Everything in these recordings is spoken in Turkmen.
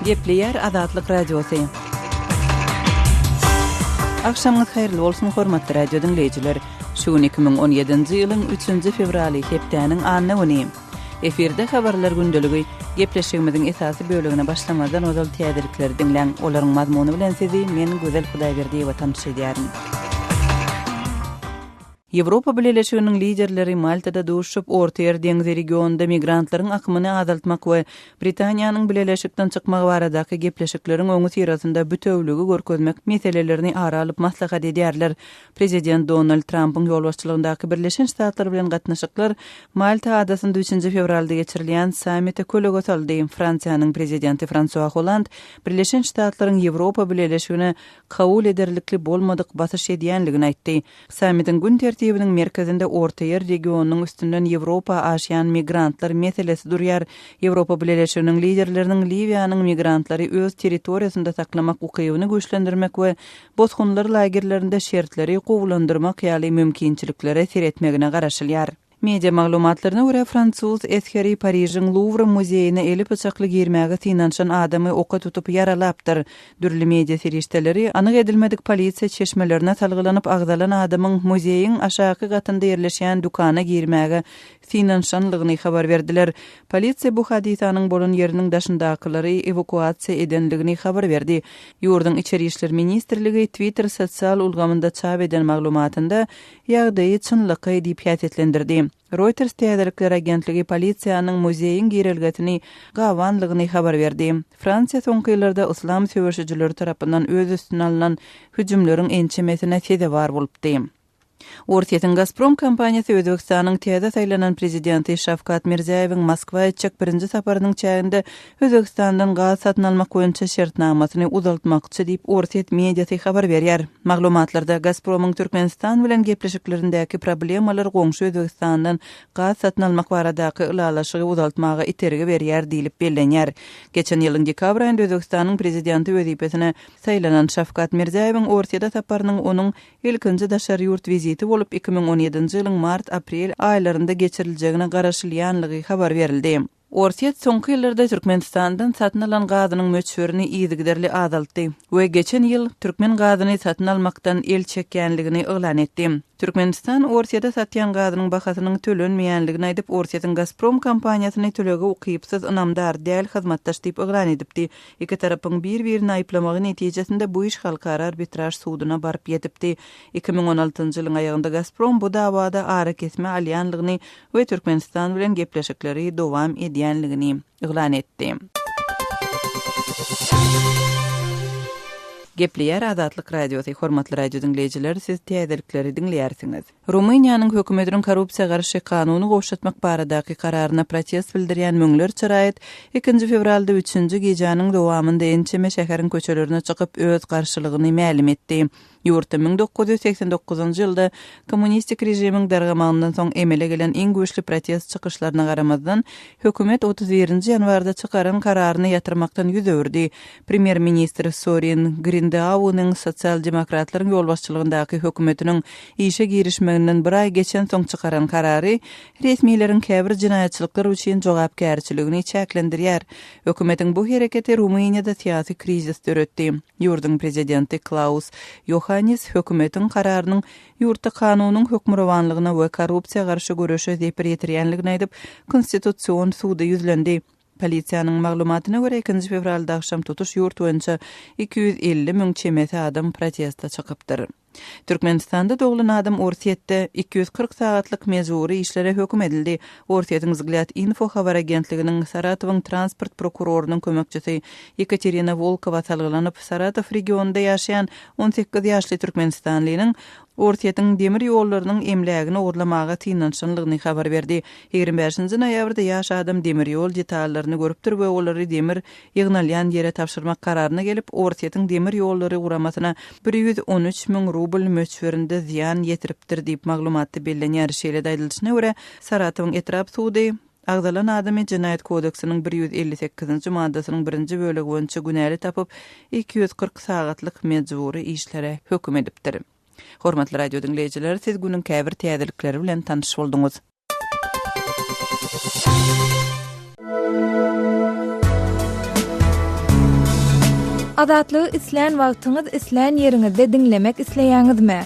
Gepleyer Azatlyk Radiosu. Akşamınız hayırlı olsun hormatly radio dinleyijiler. Şu 2017-nji ýylyň 3-nji fevraly hepdäniň anyny öni. Eferde habarlar gündöligi gepleşigimiziň esasy bölügine başlamadan ozal täzelikleri dinleň. Olaryň mazmuny bilen sizi men Gözel Hudaýberdiýewa tanış edýärim. Ýewropa Birleşiginiň liderleri Maltada duşup Orta Ýer deňzi regionunda migrantlaryň akymyny azaltmak we Britaniýanyň Birleşikden çykmagy baradaky gepleşikleriň öňü sirasynda bütewligi görkezmek meselelerini ara alyp maslahat edýärler. Prezident Donald Trump'yň ýolbaşçylygyndaky Birleşen Ştatlar bilen gatnaşyklar Malta adasynda 3-nji fevralda geçirilýän sammite kölega saldy. Fransiýanyň prezidenti François Hollande Birleşen Ştatlaryň Ýewropa Birleşigine kabul ederlikli bolmadyk basyş edýänligini aýtdy. Sammitiň gün tertibiniň merkezinde Orta Ýer regionunyň üstünden Ýewropa aşýan migrantlar meselesi durýar. Ýewropa Birleşiginiň liderleriniň Liwiýanyň migrantlary öz territoriýasynda saklamak ukybyny güýçlendirmek we bozgunlar lagerlerinde şertleri gowulandyrmak ýaly mümkinçiliklere seretmegine garaşylýar. Media maglumatlaryna görä Fransuz eskeri Parijiň Louvre muzeýine elip bıçakly girmäge synanşan adamy oka tutup yaralapdyr. Dürli media serişdeleri anyk edilmedik polisiýa çeşmelerine salgylanyp agdalan adamyň muzeýiň aşaky gatynda ýerleşýän dukana girmäge synanşanlygyny habar berdiler. Polisiýa bu hadisanyň bolan ýeriniň daşyndakylary evakuasiýa edenligini habar berdi. Ýurduň içeri işler ministrligi Twitter sosial ulgamynda çap eden maglumatynda ýagdaýy çynlyky diýip ýatytlendirdi. Reuters täzelikler agentligi polisiýanyň muzeýiň girilgetini gawanlygyny habar berdi. Fransiýa soňky ýyllarda islam söwüşçileri tarapyndan öz üstüne alynan hüjümleriň ençemesine sebäp bolupdy. Ortiýetiň Gazprom kompaniýasy Özbekistanyň täze saýlanan prezidenti Şavkat Mirziýewiň Moskwaya çek birinji saparynyň çäginde Özbekistandan gaz satyn almak boýunça şertnamasyny uzaltmakçy diýip Ortiýet mediasy habar berýär. Maglumatlarda Gazpromyň Türkmenistan bilen gepleşiklerindäki problemalar goňşy Özbekistandan gaz satyn almak baradaky ulalaşygy uzaltmagy itergi berýär diýilip bellenýär. Geçen ýylyň dekabr aýynda Özbekistanyň prezidenti wezipesine saýlanan Şavkat Mirziýewiň Ortiýada saparynyň onuň ilkinji daşary ýurt viziti bolup 2017-nji ýylyň mart-aprel aýlarynda geçiriljegine garaşylýanlygy habar berildi. Ortiýet soňky ýyllarda Türkmenistandan satyn alan gazynyň möçberini ýygyderli azaltdy we geçen ýyl türkmen gazyny satyn almakdan el çekýänligini elan etdi. Türkmenistan Ortiýada satýan gazynyň bahasynyň tölenmeýänligini aýdyp Ortiýetiň Gazprom kompaniýasyny төлege ukypsyz ynamdar däl hyzmatdaş diýip elan edipdi. Iki tarapyň bir-birini aýplamagy netijesinde bu iş halkara arbitraj sudyna baryp ýetipdi. 2016-njy ýylyň aýagynda Gazprom bu dawada ara kesme alýanlygyny we Türkmenistan bilen gepleşikleri dowam edýänligini elan etdi. Gepleyer Azatlyk Radiosu hormatly radio dinleyijiler, siz täzelikleri dinleýärsiňiz. Rumyniýanyň hökümetiniň korrupsiýa garşy kanuny gowşatmak baradaky kararyna protest bildirýän müňler çyraýat 2 fevralda 3-nji gejanyň dowamynda ençeme şäheriň köçelerine çykyp öz garşylygyny ma'lum etdi. Ýurtda 1989-njy ýylda kommunistik rejimiň dargamagyndan soň emele gelen iň güýçli protest çykyşlaryna garamazdan hökümet 31-nji ýanwarda çykaran kararyny ýatyrmakdan ýüz öwürdi. Premier ministr Sorin Grindeau'nyň sosial demokratlaryň ýolbaşçylygyndaky hökümetiniň işe girişmeginden bir ay geçen soň çykaran karary resmiýetlerin käbir jinaýatçylyklar üçin jogapkärçiligini çäklendirýär. Hökümetiň bu hereketi Rumyniýada syýasy krizis töretdi. Ýurduň prezidenti Klaus Johannes hökümetiň kararynyň ýurtda kanunyň hökmürawanlygyna we korrupsiýa garşy görüşe zepir ýetirýänligini aýdyp konstitusiýon sudy ýüzlendi. Polisiýanyň maglumatyna görä 2 fevralda akşam tutuş ýurt boýunça 250 müň çemesi adam protesta çykypdyr. Türkmenistanda doglan adam Ortiýetde 240 sagatlyk mezuri işlere hökm edildi. Ortiýetiň Zglyad Info habar agentliginiň Saratowyň transport prokurorunyň kömekçisi Ekaterina Volkova salgylanyp Saratow regionunda ýaşaýan 18 ýaşly türkmenistanlynyň Ortiýetiň demir ýollarynyň emlägini orlamaga tynanşanlygyny habar berdi. 25-nji noýabrda ýaş adam demir ýol detallaryny görüpdir we olary demir ýygnalýan ýere tapşyrmak kararyna gelip Ortiýetiň demir ýollary guramasyna 113 müň rubl möçberinde ziyan ýetiripdir diýip maglumatda bellenýär. Şeýle aýdylyşyna görä Saratowyň etrap sudy agdalan adamy Jinayet kodeksiniň 158-nji maddasynyň 1-nji bölegi boýunça günäli tapyp 240 sagatlyk mejburi işlere hökm edipdir. Hormatly radio dinleyijiler, siz günüň käbir täzelikleri bilen tanyş bolduňuz. Adatlygy isleýän wagtyňyz isleýän ýeriňizde dinlemek isleýäňizmi?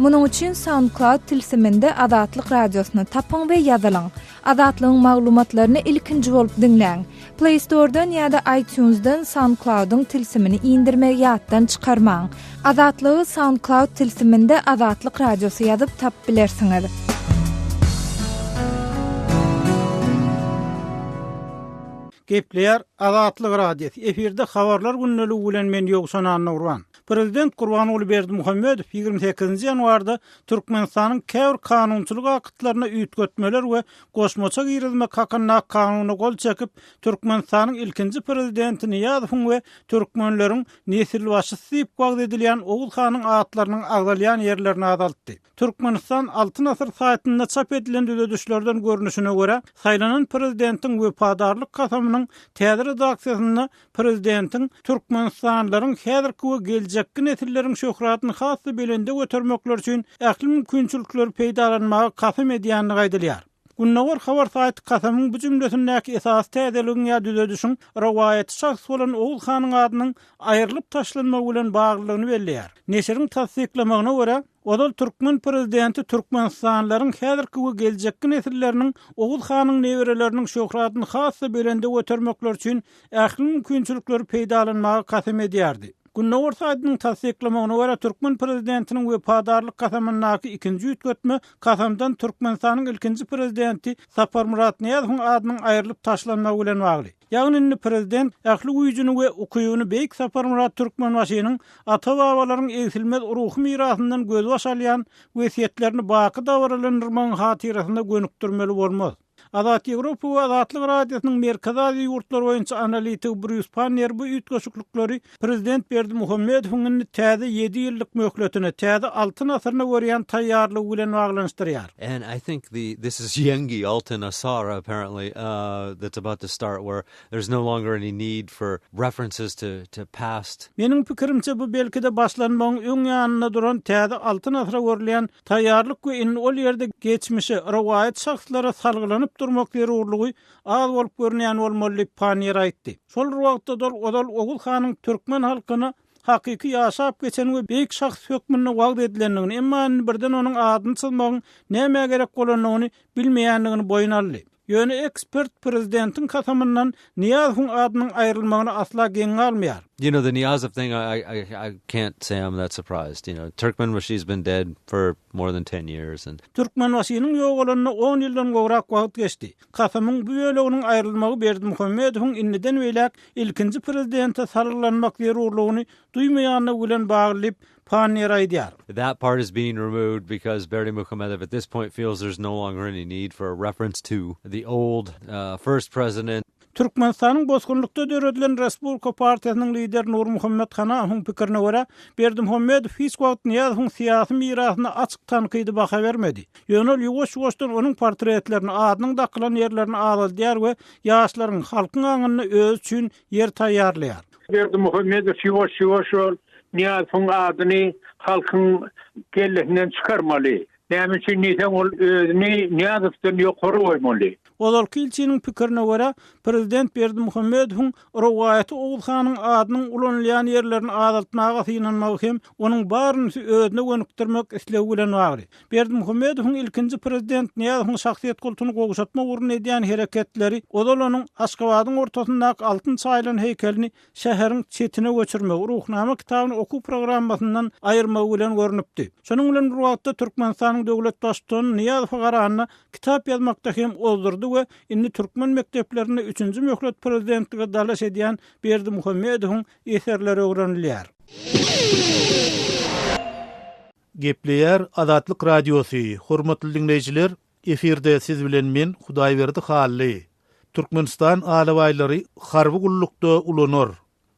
Munuň üçin SoundCloud tilsiminde Adatlyk radiosyny tapyň we ýazylyň. Adatlygyň maglumatlaryny ilkinji bolup dinleň. Play Store'dan ýa-da iTunes'dan SoundCloud'un tilsimini indirme ýatdan çykarmaň. Adatlygy SoundCloud tilsiminde Adatlyk radiosy ýazyp tap bilersiňiz. Gepleýär Adatlyk radiosi. Eferde habarlar günneligi bilen men ýogşan anurwan. Prezident Gurbanoğlu Berdimuhammedow 28 ýanwarda Türkmenistanyň käbir kanunçylyk akatlaryna üýtgetmeler we goşmaça girilmek hakyna kanuny gol çekip Türkmenistanyň ilkinji prezidenti Niýazowyň we türkmenleriň nesil başçysy diýip wagt edilýän Oğuzhanyň atlarynyň agdalýan ýerlerini adaltdy. Türkmenistan Altyn Asr saýtynda çap edilen düzedişlerden görnüşine göre saýlanan prezidentiň wefadarlyk kasamynyň täze redaksiýasyna prezidentiň Türkmenistanlaryň häzirki we geljekki nesilleriň şöhratyny hasy belende götermekler üçin ähli mümkinçilikler peýdalanmagy kasam edýänini gaýdylýar. Gunnawar habar saýty kasamyň bu jümlesindäki esas täzeligiň ýa düzedişiň rawayaty şahs bolan Oğuzhanyň adynyň aýrylyp taşlanmagy bilen baglylygyny belleýär. Neşiriň tasdiklamagyna görä odal Türkmen prezidenti Türkmenistanlaryň häzirki we geljekki nesilleriniň Oğuzhanyň newereleriniň şöhratyny hasy belende götermekler üçin ähli mümkinçilikler peýdalanmagy kasam edýärdi. Gunnawar saýtynyň tasdiklamagyna görä Türkmen prezidentiniň wefadarlyk kasamyndaky ikinji üýtgetme kasamdan Türkmenistanyň ilkinji prezidenti Saparmurat Niýazowyň adynyň aýrylyp taşlanmagy bilen bagly. Ýagny prezident ähli güýjüni we ukyýuny beýik Saparmurat Türkmenbaşynyň ata-babalaryň egsilmez ruhy mirasyndan gözbaş alýan wesiýetlerini baky dawralandyrmagyň hatirasyna gönükdirmeli bolmaz. Adat Ýewropa we Adatlyk radiosynyň merkezi ýurtlar boýunça analitik Bruce Panner bu üýtgeşiklikleri prezident Berdimuhammedowyň täze 7 ýyllyk möhletini täze Altyn Asryna görýän taýýarlygy bilen baglanşdyrýar. And I think this is Yengi Altyn Asar apparently that's about to start where there's no longer any need for references to past. Meniň pikirimçe bu belki de başlanmagyň öň ýanyna duran täze Altyn Asra görülen taýýarlyk we in ol ýerde geçmişe rawaýat şahslara salgylanyp durmak zerurlugy az bolup görünýän bolmaly Panner aýtdy. Şol wagtda odal Oğuzhanyň türkmen halkyny hakyky ýaşap geçen we beýik şahs hökmüne wagt edilendigini, emma birden onuň adyny çylmagyň näme gerek bolanyny bilmeýändigini boyun aldy. Ýöne ekspert prezidentiň kasamyndan Niýazowyň adynyň aýrylmagyny asla geň almaýar. You know, the Niyazov thing, I can't say I'm that surprised. You know, Turkmenbaşy's been dead for more than 10 years. And Türkmenbaşynyň ýogalanyna 10 ýyldan gowrak wagt geçdi. Kasamyň bu ýöleginiň aýrylmagy Berdimuhammedowyň inniden welek ilkinji prezidente sarılanmak zerurlugyny duýmaýanyny bilen baglyp Panner aýdýar. That part is being removed because Berdimuhammedow at this point feels there's no longer any need for a reference to the old first president. Türkmenistanyň bozgunlukda döredilen Respublika Partiýasynyň lideri Nurmuhammed Hanawyň pikirine görä Berdimuhammedow hiç wagt Niýazowyň syýasy mirasyna açyk tankydy baka bermedi. Ýönel ýuwaş-ýuwaşdan onuň portretlerini adynyň dakylan ýerlerini aldýar we ýaşlaryň halkyň aňyny öz üçin yer taýýarlaýar. Berdimuhammedow ýuwaş-ýuwaş Niýazowyň adyny halkyň gelleginden çykarmaly. Näme üçin niýe ol özüni Niýazowdan ýokary goýmaly. Odal kilçiniň pikirine görä prezident Berdimuhammedowyň rawayaty Oğuzhanyň adynyň ulanýan ýerlerini adaltmaga synanmagy hem onuň baryny özüne gönükdirmek islegi bilen bagly. Berdimuhammedowyň ilkinji prezident Niýazowyň şahsiýet kultuny gowuşatma ugrun edýän hereketleri odal onuň Aşgabatyň ortasyndaky altyn çaýlan heykelini şäheriň çetine göçürmek, ruhnama kitabyny oku programmasyndan aýyrmagy bilen görnüpdi. Şonuň bilen bir wagtda Türkmenistanyň döwlet başçysyny Niýazow garanyna kitap ýazmakda hem oldurdy we indi türkmen mekteplerinde 3-nji möhlet prezidentlige dalaş edýän Berdimuhammedowyň eserleri öwrenilýär. Gepleýär Adatlyk radiosy. Hormatly dinleýijiler, eferde siz bilen men Hudaýberdi Hally. Türkmenistan alawaýlary harby gullukda ulanor.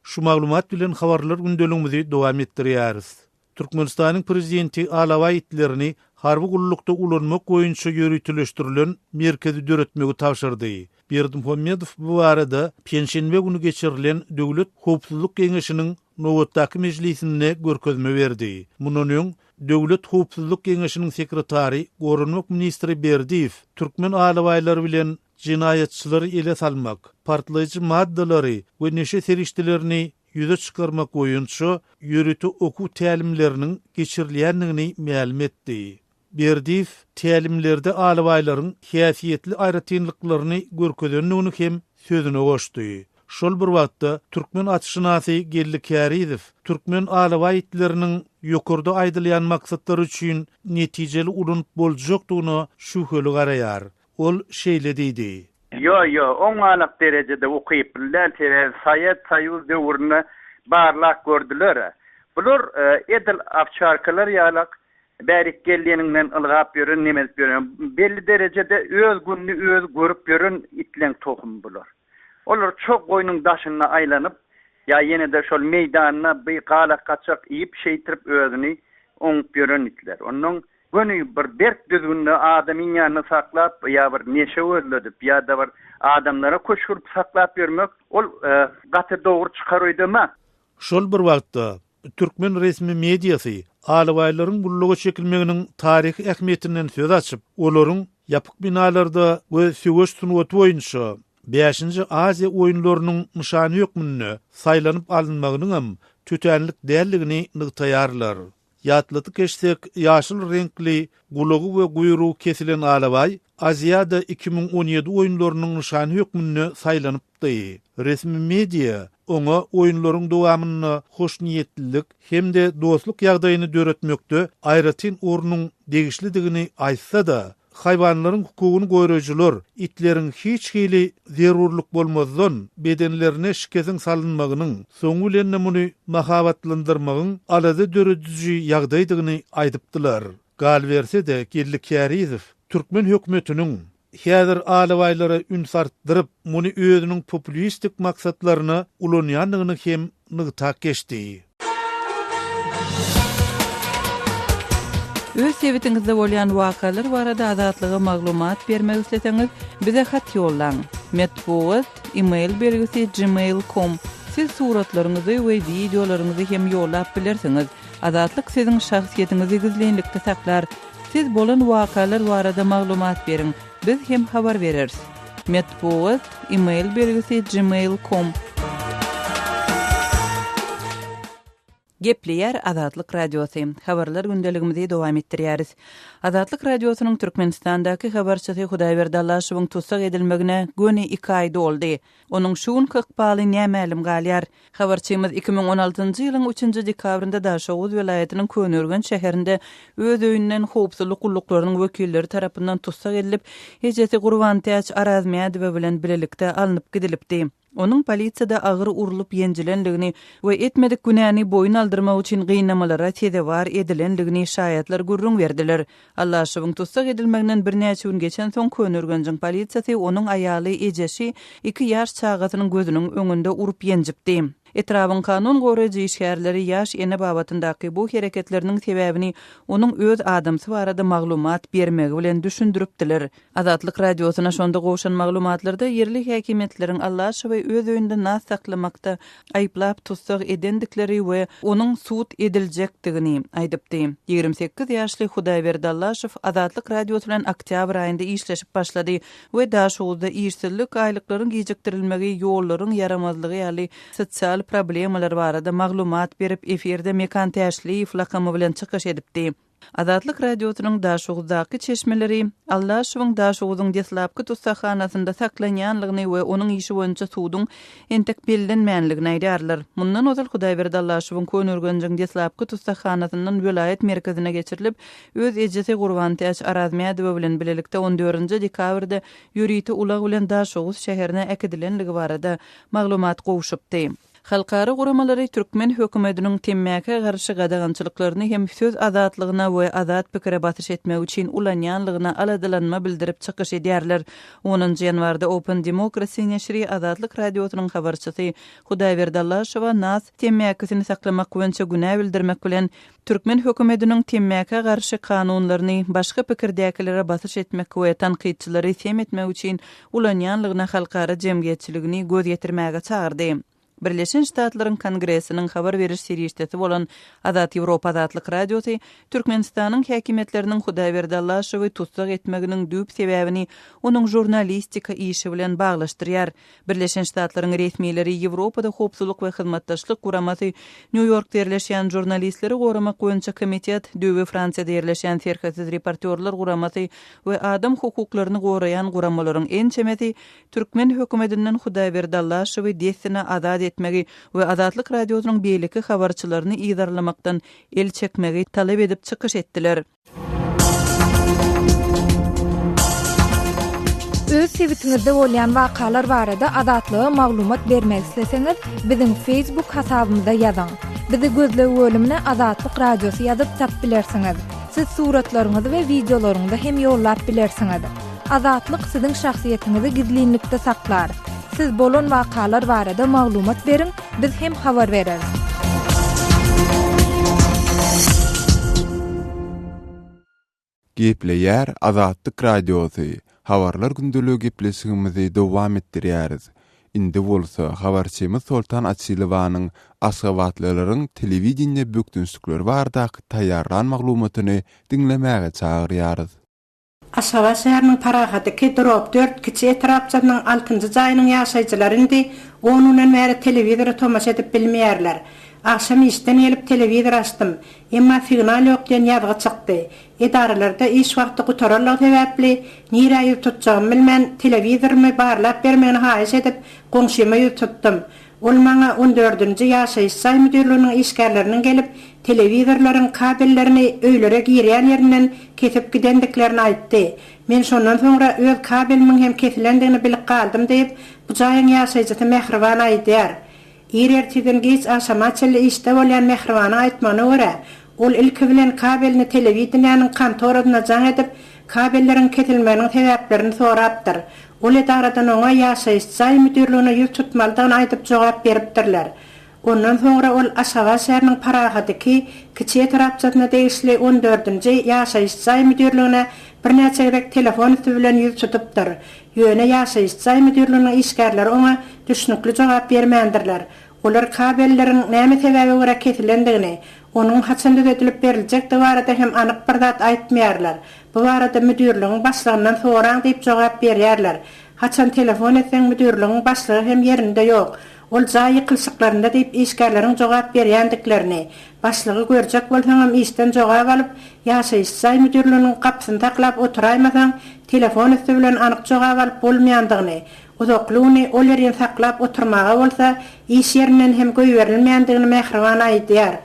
Şu maglumat bilen habarlar gündeligimizi dowam etdirýäris. Türkmenistanyň prezidenti alawaý itlerini harby gullukda ulanmak boýunça ýürütüleşdirilen merkezi döretmegi tapşyrdy. Berdimuhammedow bu arada Penşenbe günü geçirilen Döwlet Howpsuzlyk Geňeşiniň Nowatdaky mejlisinde görkezme berdi. Munyň Döwlet Howpsuzlyk Geňeşiniň sekretary, Gorunmak ministri Berdiýew, türkmen alawaýlary bilen jinaýatçylary ele salmak, partlaýjy maddalary we neşe serişdilerini yüze çıkarmak boyunça yürütü oku tälimleriniň geçirilýändigini ma'lum etdi. Berdif tälimlerde alabaylaryň häsiýetli aýratynlyklaryny görkezenligini hem sözüne goşdy. Şol bir wagtda türkmen atşynasy Gelli Karizow türkmen alabay itleriniň ýokurda aýdylýan maksatlar üçin netijeli urunup boljakdygyny şüpheli garaýar. Ol şeýle diýdi. Yo, oňalyk derejede okyplar sayat sayuz döwrüne barlak gördüler. Bular edil afçarkalar ýalak bärik gelýäninden ılgap ýören, nemes ýören, belli derejede öz günni öz görüp ýören itleň tohum bular. Olar çok goýnyň daşyna aýlanyp, ýa ýene-de şol meýdanyna bir gala kaçak iýip şeýtirip özüni oňup ýören itler. Onuň gönü bir berk düzgünde adamyň ýanyna saklap, ýa bir neşe özledip, ýa da bir adamlara köşürüp saklap ýörmek, ol gaty dogry çykarydyma. Şol bir wagtda türkmen resmi mediýasy alabaylaryň bullugy çekilmeginiň taryhy ähmiýetinden söz açyp, olaryň ýapyk binalarda we söwüş sunuwaty boýunça 5-nji Aziýa oýunlarynyň nişany ýokmuny saýlanyp alınmagynyň hem tütänlik dälligini nygtaýarlar. Ýatlaty geçsek, ýaşyl renkli, gulagy we guyrugy kesilen alabay Aziýada 2017 oýunlarynyň nişany ýokmuny saýlanypdy. Resmi media oňa oýunlaryň dowamyny hoşniýetlilik hemde dostluk ýagdaýyny döretmekde aýratyn ornuň degişlidigini aýtsa-da, hayvanlaryň hukugyny goýraýjylar itleriň hiç hili zerurluk bolmazdan bedenlerine şikeziň salynmagynyň soňu bilen muny mahabatlandyrmagyň alady dörediji ýagdaýdygyny aýdypdylar. Gal berse-de Gelli Karizow türkmen hökümetiniň häzir alabaylara ün sartdyryp muny özüniň populistik maksatlaryna ulanýandygyny hem nygtak geçdi. Öz sebetiňizde bolýan wakalar barada azatlyga maglumat bermek isleseňiz, bize hat ýollaň. Metbuat email belgisi gmail.com. Siz suratlaryňyzy we videolaryňyzy hem ýollap bilersiňiz. Azatlyk siziň şahsiýetiňizi gizlenlikde saklar. Siz bolan wakalar barada maglumat beriň. Biz hem habar bereriz. Metbuat email belgisi gmail.com. Gepleýär Azatlyk Radiosu. Habarlar gündeligimizi dowam etdirýäris. Azatlyk Radiosunyň Türkmenistandaky habarçysy Hudaýberdi Allaşowyň tutsak edilmegine göni 2 aý doldy. Onuň şuun ykbaly nämälim galýar. Habarçymyz 2016-njy ýylyň 3-nji dekabrynda Daşowuz welaýatynyň Könürgen şäherinde öz öýünden howpsuzlyk gullaklarynyň wekilleri tarapyndan tutsak edilip, hejesi Gurban Täç Arazmiýadow bilen bilelikde alınıp gidilipdi. Onun polisiýada agyr urulup ýenjilendigini we etmedik günäni boyun aldyrmak üçin gynamalara tedewar edilendigini şaýatlar gurrun berdiler. Allaşowyň tutsak edilmeginden bir näçe gün geçen soň Könürgenjiň polisiýasy onuň aýaly ejeşi 2 ýaş çagatynyň gözüniň öňünde urup ýenjipdi. Etrabyň kanun goraýjy işgärleri ýaş ene babatyndaky bu hereketleriniň sebäbini onuň öz adamsy barada maglumat bermegi bilen düşündiripdiler. Azatlyk Radiosyna şonda goşan maglumatlarda yerli häkimetleriň Allaşowy öz öýünde nas saklamakda aýplap tutsak edendikleri we onuň suud ediljekdigini aýdypdy. 28 ýaşly Hudaýberdi Allaşow Azatlyk Radiosu bilen oktyabr aýynda işleşip başlady we Daşowuzda işsizlik aýlyklaryň gijekdirilmegi, ýollaryň yaramazlygy ýaly sosial problemalar barada maglumat berip efirde mekan täşli flakamy bilen çykyş edipdi. Azatlyk Radiosynyň Daşowuzdaky çeşmeleri Allaşowyň Daşowuzyň deslapky tutsakhanasynda saklanýanlygyny we onuň işi boýunça suwdyň entek bellenmänligini aýdarlar. Mundan özel Hudaýberdi Allaşowyň Könürgenjiň deslapky tutsakhanasyndan welaýat merkezine geçirilip, öz ejesi Gurban Täç Arazmiýadow bilen bilelikde 14-nji dekabrda ýüriti ulag bilen Daşowuz şäherine ekedilenligi barada maglumat gowşupdy. Halkara guramalary Türkmen hökümetiniň temmäke garşy gadagançylyklaryny hem söz azatlygyna we azat pikire batyş etmek üçin ulanýanlygyna aladylanma bildirip çykyş edýärler. 10-njy ýanwarda Open Democracy neşri Azatlyk Radiosynyň habarçysy Hudaýberdi Allaşowa nas temmäkesini saklamak boýunça günä bildirmek bilen Türkmen hökümetiniň temmäke garşy kanunlaryny başga pikirdäkilere batyş etmek we tanqidçilary sem etmek üçin ulanýanlygyna halkara jemgyýetçiligini göz ýetirmäge çağırdy. Birleşen Ştatlaryň Kongresiniň habar beriş serişdeti bolan Azat Ýewropa Azatlyk Radiosy Türkmenistanyň häkimetleriniň Hudaýberdi Allaşowy tutsak etmeginiň düýp sebäbini onuň jurnalistika işi bilen baglaşdyrýar. Birleşen Ştatlaryň resmiýetleri Ýewropada howpsuzlyk we hyzmatdaşlyk guramasy New Yorkda ýerleşýän jurnalistleri goramak boýunça komitet, Düýbi Fransiýada ýerleşýän serhesiz reportyorlar guramasy we adam hukuklaryny goraýan guramalaryň en çemeti Türkmen hökümetinden Hudaýberdi Allaşowy desine azat etmegi we Azatlyk Radiosynyň beýleki habarçylaryny ýydarlamakdan el çekmegi talap edip çykyş etdiler. Öz sebitiňizde bolýan wakalar barada azatlyga maglumat bermek isleseňiz, biziň Facebook hasabymyza ýazyň. Bizi gözlegi bölümine Azatlyk Radiosy ýazyp tap bilersiňiz. Siz suratlaryňyzy we videolaryňyzy hem ýollap bilersiňiz. Azatlyk siziň şahsiýetiniňizi gizlinlikde saklar. Siz bolan wakalar barada maglumat beriň, biz hem habar bereriz. Gepleýär Azatlyk Radiosy. Habarlar gündölügi gepleşigimizi dowam etdirýäris. Indi bolsa habarçymyz Soltan Açylywanyň aşgabatlaryň telewiziýne bökdünsükleri bardak taýýarlan maglumatyny dinlemäge çagyrýarys. Aşgabat şäheriniň Parahatyky Drop 4 kiçi etrapçynyň 6-njy jaýynyň ýaşaýjylaryndy onuň bäri telewizor tomaşa edip bilmeýärler. Akşam işten gelip telewizor açdym. Emma signal ýok diýen ýazgy çykdy. Edaralarda iş wagty gutararlar sebäpli niraýy tutjagym bilmän telewizorymy barlap bermegini haýyş edip goňşyma ýutdum. Ol maňa 14-nji ýaşaýyş saý müdirliginiň işgärleriniň gelip telewizorlaryň kabellerini öýlere girýän ýerinden kesip gidendiklerini aýtdy. Men şondan soňra öz kabelimiň hem kesilendigini bilip galdym diýip bu jaýyň ýaşaýjy Mehriban aýdýar. Erteden geç aşamaçyly işte bolýan Mehribana aýtmany görä, ol ilki bilen kabelini telewizionyanyň kantoradyna jaň edip, kabelleriň kesilmeginiň sebäplerini sorapdyr. Ol edaradan oňa ýaşaýyş saý müdirligine ýüz tutmaldygyny aýdyp jogap beripdirler. Ondan soňra ol Aşgabat şäheriniň Parahatyky kiçi etrapçyna degişli 14-nji ýaşaýyş saý müdirligine birnäçe gerek telefon bilen ýüz tutupdyr. Ýöne ýaşaýyş saý müdirliginiň işgärleri oňa düşnükli jogap bermändirler. Olar kabelleriň näme sebäbe görä kesilendigini, onuň haçanda ödülip berilejekdi barada hem anyk bir zat aýtmaýarlar. Bu barada müdirligiň başlygynyň soraň diýip jogap berýärler. Haçan telefon etseň müdirligiň başlygy hem ýerinde ýok. Ol jaý kylşyklarynda diýip işgärleriň jogap berýändiklerini, başlygy görjek bolsaňam işden jogap alyp, ýaşaýyş saý müdirliginiň kapysyny taklap oturaýmasaň, telefon bilen anyk jogap alyp bolmaýandygyny, uzaklygyny ol ýerden saklap oturmaga bolsa, iş ýerinden hem göýberilmeýändigini Mehriban aýdýar.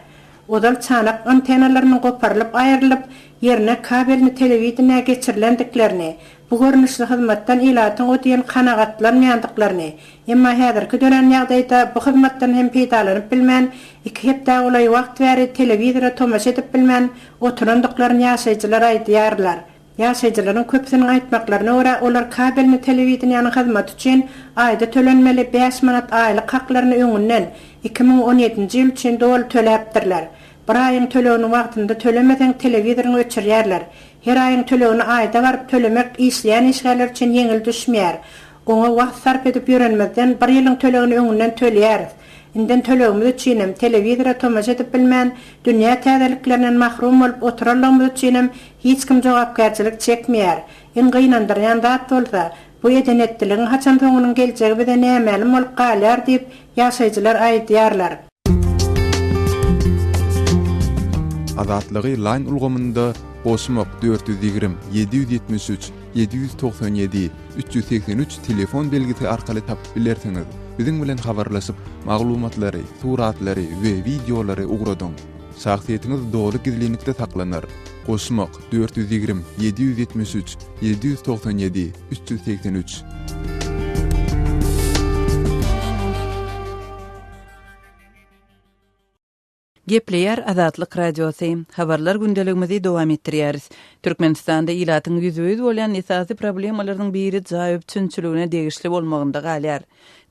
Odal çanak antennalarynyň goparylyp aýrylyp, ýerine kabelini telewizionyna geçirilendiklerini, bu görnüşli hyzmatdan ilatyň ödýän kanagatlanmaýandyklaryny, emma häzirki dönem ýagdaýda bu hyzmatdan hem peýdalanyp bilmän, iki hepde ulay wagt bäri telewizora tomaşa edip bilmän oturandyklaryny ýaşaýjylar aýdýarlar. Ýaşaýjylaryň köpsiniň aýtmaklaryna görä olar kabelini telewizionyanyň hyzmaty üçin aýda tölenmeli 5 manat aýlyk haklaryny öňünden 2017-nji ýyl üçin dol töläpdirler. Bir aýyň tölegini wagtynda tölemeseň telewizoryny öçürýärler. Her aýyň tölegini aýda baryp tölemek işleýän işgärler üçin ýeňil düşmeýär. Oňa wagt sarp edip ýörenmezden bir ýylyň tölegini öňünden töleýäris. Inden tölegimiz üçin telewizora tomaşa edip bilmän, dünýä täzelliklerinden mahrum bolup oturarlygymyz üçin hiç kim jogapkärçilik çekmeýär. En gynandyrýan zat bolsa, bu edenetdiligiň haçan soňunyň geljegi bize nämälim bolup galýar diýip ýaşaýjylar aýdýarlar. Azatlygy line ulgamynda Osmok 420 773 797 383 telefon belgisi arkaly tapyp bilersiňiz. Biziň bilen habarlaşyp maglumatlary, suratlary we videolary ugradyň. Şahsiýetiniz dogry gizlilikde saklanır. Osmok 420 773 797 383. Gepleyer Azatlyk Radiosu. Habarlar gündeligimizi dowam etdirýäris. Türkmenistanda ilatyň ýüzüňiz bolan esasy problemalarynyň biri jaý öpçünçülügine degişli bolmagynda galýar.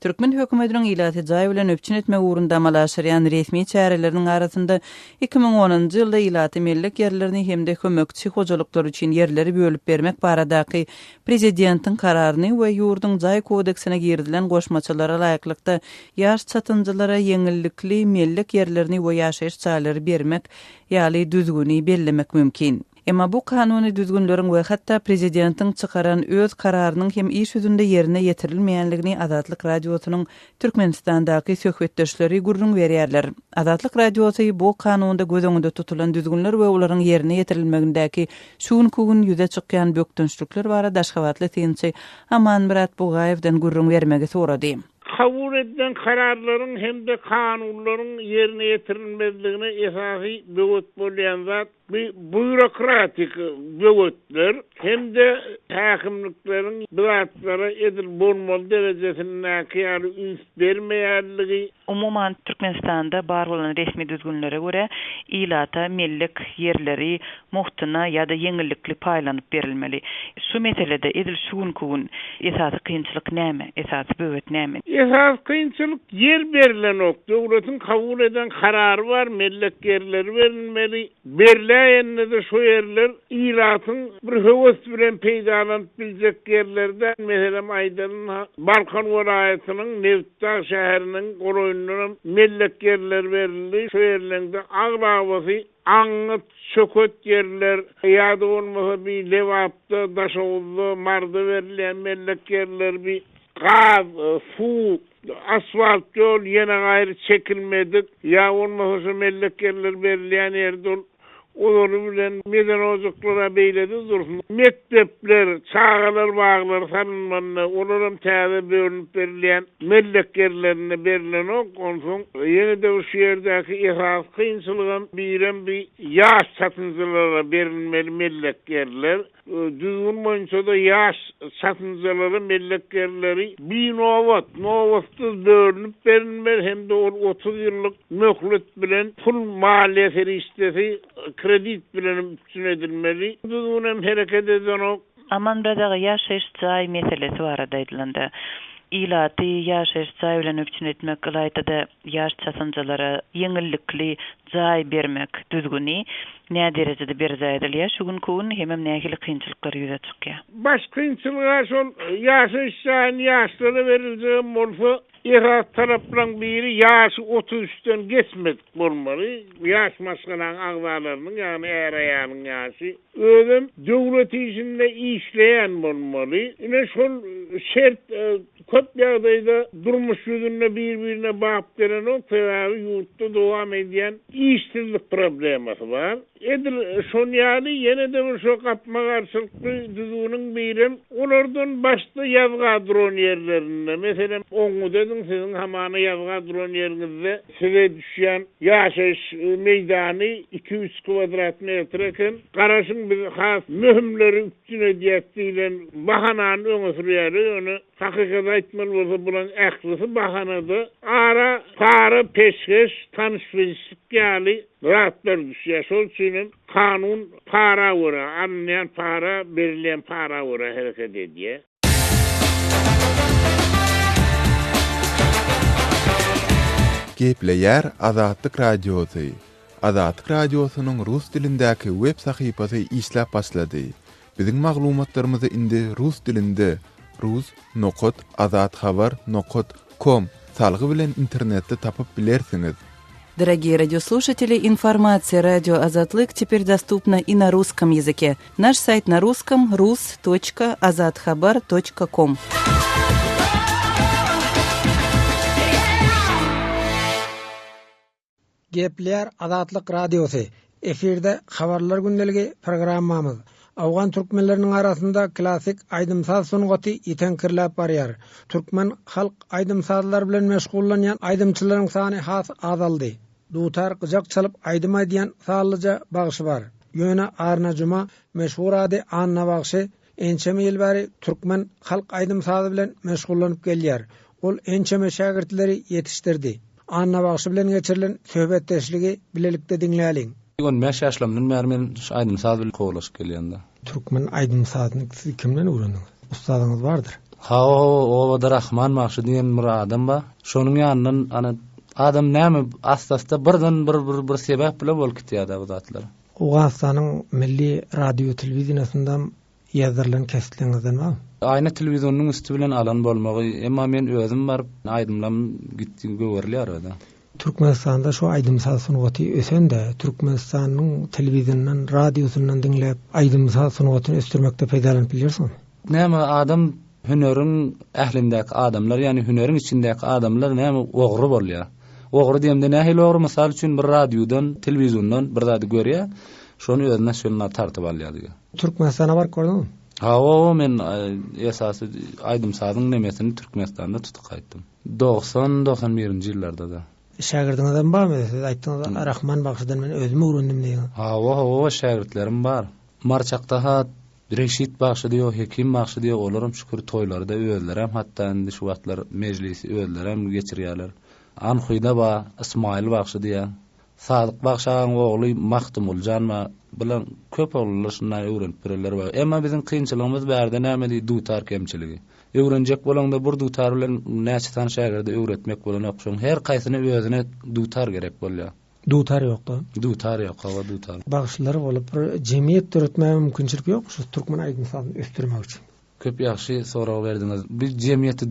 Türkmen hökümetiniň ilaty jaý bilen öpçün etmek ugrunda malaşyrýan resmi çäreleriniň arasynda 2010-njy ýylda ilaty millik ýerlerini hemde kömekçi hojalyklar üçin ýerleri bölüp bermek baradaky prezidentiň kararyny we ýurdun jaý kodeksine girdilen goşmaçylara laýyklykda ýaş çatynjylara ýeňillikli millik ýerlerini we ýaşaýyş çaýlary bermek ýaly düzgüni bellemek mümkin. Emma bu kanuny düzgünleriň we hatda prezidentiň çykaran öz kararynyň hem iş yüzünde ýerine ýetirilmeýänligini Azatlyk Radiosynyň Türkmenistandaky söhbetdeşleri gurrun berýärler. Azatlyk Radiosy bu kanunda göz öňünde tutulan düzgünler we olaryň ýerine ýetirilmegindäki şuň kugun ýüze çykýan bökdünçlükler barada daşgawatly tynçy Aman Murat Bugaýewden gurrun bermegi sorady. Kabul edilen kararların hem de kanunların yerine getirilmezliğine esasy böwet bolýan zat bürokratik böwetler hem de hakimliklerin bilatlara edil bolmaly derejesindäki ýaly üns bermeýärligi. Umuman Türkmenistanda bar bolan resmi düzgünlere göre ilata millik yerleri muhtuna ya da ýeňillikli paýlanyp berilmeli. Şu meselede edil şuň kugun esasy kynçylyk näme? Esasy böwet näme? Esas kynçylyk yer berilen ok. Döwletiň kabul eden karary var, millik yerleri verilmeli. Berläýände de şu yerler ilatyň bir höwes bilen peýdalanyp biljek yerlerde meselem Aýdanyň Balkan welaýatynyň Nevtdağ şäheriniň goroýundan millik yerler berildi. Şu yerlerde aglawasy aňyt çöket yerler ýa-da bolmasa bir lewapda daşawully mardy berilýän millik yerler bir gaz, su, asfalt yol ýene gaýry çekilmedik. Ya olmasa şu millik yerler berilýän ýerde olary bilen meden ozuklara beýledi dursun. Mektepler, çağalar, baglar sanylmanda olaram täze bölünip berilýän millik yerlerine berilen ok. Onsoň ýene de şu ýerdäki esas kynçylygam bir ýaş çatynjylara berilmeli millik yerler. Düzgün boýunça da ýaş çatynjylara millik yerleri bir nowatsız bölünip berilmeli hem de 30 ýyllyk möhlet bilen pul maliýeti istesi kredit bilen üstün edilmeli. Düzgün hereket eden ok. Aman bradagy ýaşaýyş jaý meselesi barada aýdylanda. İlaty ýaşaýyş jaý bilen öpçün etmek gaýtada ýaş çatynjylara ýeňillikli jaý bermek düzgüni ne derejede berzaýdylýar? Şuň kugun hemem nähili kynçylyklar ýüze çykýar. Baş kynçylyga şol ýaşaýyş jaýyny ýaşlara berilýän bolsa ýa tarapdan biri ýaşy 33-den geçmek bolmaly. Ýaş maskalaryň agzalarynyň ýani äraýanyň ýaşy özüm döwlet işinde işleýän bolmaly. Ine şol şert köp ýagdaýda durmuş ýüzünde bir-birine bap beren o täze ýurtda dowam edýän işsizlik problemasy var. Edil şon ýaly ýene de şu gapma garşylykly düzgüniň birim olardan başda ýazga duran ýerlerinde meselem oňu dedim siziň hamany ýazga duran ýeriňizde size düşýän ýaşaýyş meýdany 200 kvadrat metreken garaşyň bir has mühimleri üstüne edýätdilen bahanany öňe sürýär. Onu hakykat aýtmaly bolsa bulan ählisi bahanada ara para peşkeş tanışyşlyk ýaly rahatlar düşýär. Şol üçin kanun para wara, anlayan para, berilýän para wara hereket edýär. Gepleyer Azatlyk Radiosu. Azatlyk Radiosynyň rus dilindäki web sahypasy işläp başlady. Biziň maglumatlarymyzy indi rus dilinde rus.azatxabar.com salgy bilen internetde tapyp bilersiňiz. Дорогие радиослушатели, информация «Радио Азатлык» теперь доступна и на русском языке. Наш сайт на русском rus.azatxabar.com. Gepler Azatlyk Radiosu. Efirde habarlar gündeligi programmamız. Awgan türkmenleriniň arasynda klassik aýdymsaz sungaty ýetenkirläp barýar. Türkmen halk aýdymsazlar bilen meşgullanýan aýdymçylaryň sany has azaldy. Dutar gyjak çalyp aýdym aýdýan sallyja bagşy bar. Ýöne Arna Juma meşhur ady Anna bagşy ençeme ýyl bäri türkmen halk aýdymsazy bilen meşgullanyp gelýär. Ol ençeme şagirtleri ýetişdirdi. Anna Bagşy bilen geçirilen söhbetdeşligi bilelikde dinläýäliň. 15 ýaşlamdan bäri men aýdym saz bilen kowlaşyp gelýände. Türkmen aýdym sazyny kimden öwrendiňiz? Ustadyňyz bardyr. Ha o da Rahman Makşy diýen bir adam ba. Şonuň ýanyndan ana adam näme astasda birden bir sebäp bilen bolup gitýär bu zatlar. Owgastanyň milli radio telewizionyasyndan ýazylan kesitleňizden ba? Aýna telewizionyň üstü bilen alan bolmagy, emma men özüm bar aýdymlam gitdim göwerler arada. Türkmenistanda şu aýdym saz sunugaty ösende, Türkmenistanyň telewizionynyň, radiosundan dinläp aýdym saz sunugatyny östürmekde peýdalanyp bilýärsiňmi? Näme adam hüneriň ählindäki adamlar, ýani hüneriň içindäki adamlar näme ogry bolýar. Ogry diýende nähili ogry? Mysal üçin bir radiodan, telewizionydan bir zady görýär, şonu özüne şoluna tartyp alýar. Türkmenistana bar gördüňmi? Ha o men esasy aýdym sazyň nemesini Türkmenistanda tutup gaýtdym. 90-91-nji ýyllarda da. Şagirdinizden barmy? Siz aýtdyňyz, Rahman Bagşydan men özüm öwrendim diýen. Ha o şagirdlerim bar. Marçakda ha Reşit Bagşy diýip, Hekim Bagşy diýip, olaram şükür toýlarda öwellerem, hatda indi şu wagtlar mejlisi öwellerem geçirýärler. Anhyda ba Ismail Bagşy diýip, Sadyk Bagşyň ogly Mahtumuljan bilen köp oglanlar şundan öwrenip bireler bar. Emma bizim kynçylygymız bärde näme dutar kemçiligi. Öwrenjek bolanda bir dutar bilen näçe tan şagirde öwretmek bolan okşoň her kaýsyny özüne dutar gerek bolýar. Dutar ýokda. Dutar ýok, hawa dutar. Bagşylar bolup bir jemgyýet türetmäge mümkinçilik ýok şu Türkmen aýdym sazyny östürmek üçin. Köp ýaxşy soraw berdiňiz. Biz jemgyýeti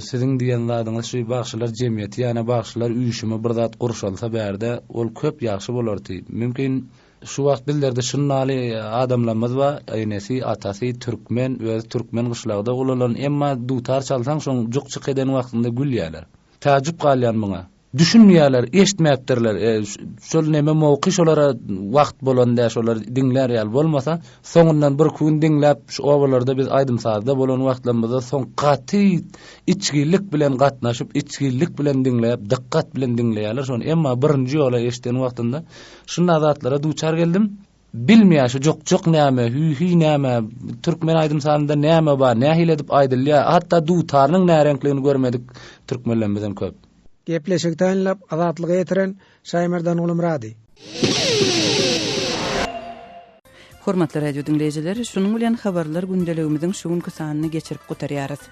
siziň diýen zadyňyz şu bagşylar jemgyýeti, ýani bagşylar üýüşimi bir zat gurşalsa bärde ol köp ýaxşy bolardy. Mümkin şu wagt billerde şunnaly adamlarymyz ba, aýnesi atasy türkmen we türkmen gışlagda bolan, emma dutar çalsaň şoň jukçyk eden wagtynda gülýärler. Taýjyp galýan muňa. Düşünmeýärler, eşitmäpdirler. Şol näme mowqy şolara wagt bolanda şolar dinler ýal bolmasa, soňundan bir gün dinläp şu owalarda biz aýdym sazda bolan wagtlarymyzda soň gaty içgilik bilen gatnaşyp, içgilik bilen dinläp, dikkat bilen dinleýärler. Şonu emma birinji ýola eşiten wagtynda şunda zatlara duçar geldim. Bilmeýär şu jok näme, hü näme, türkmen aýdym sazynda näme bar, nähile edip aýdylýar. Hatda dutarynyň närenkligini görmedik türkmenlerimizden köp. Gepleşik taýinlap azatlygy ýetiren Şaýmerdan Ulumrady. Hormatly radio dinleýijileri, şunuň bilen habarlar gündeligimiziň şu günkü sanyny geçirip gutarýarys.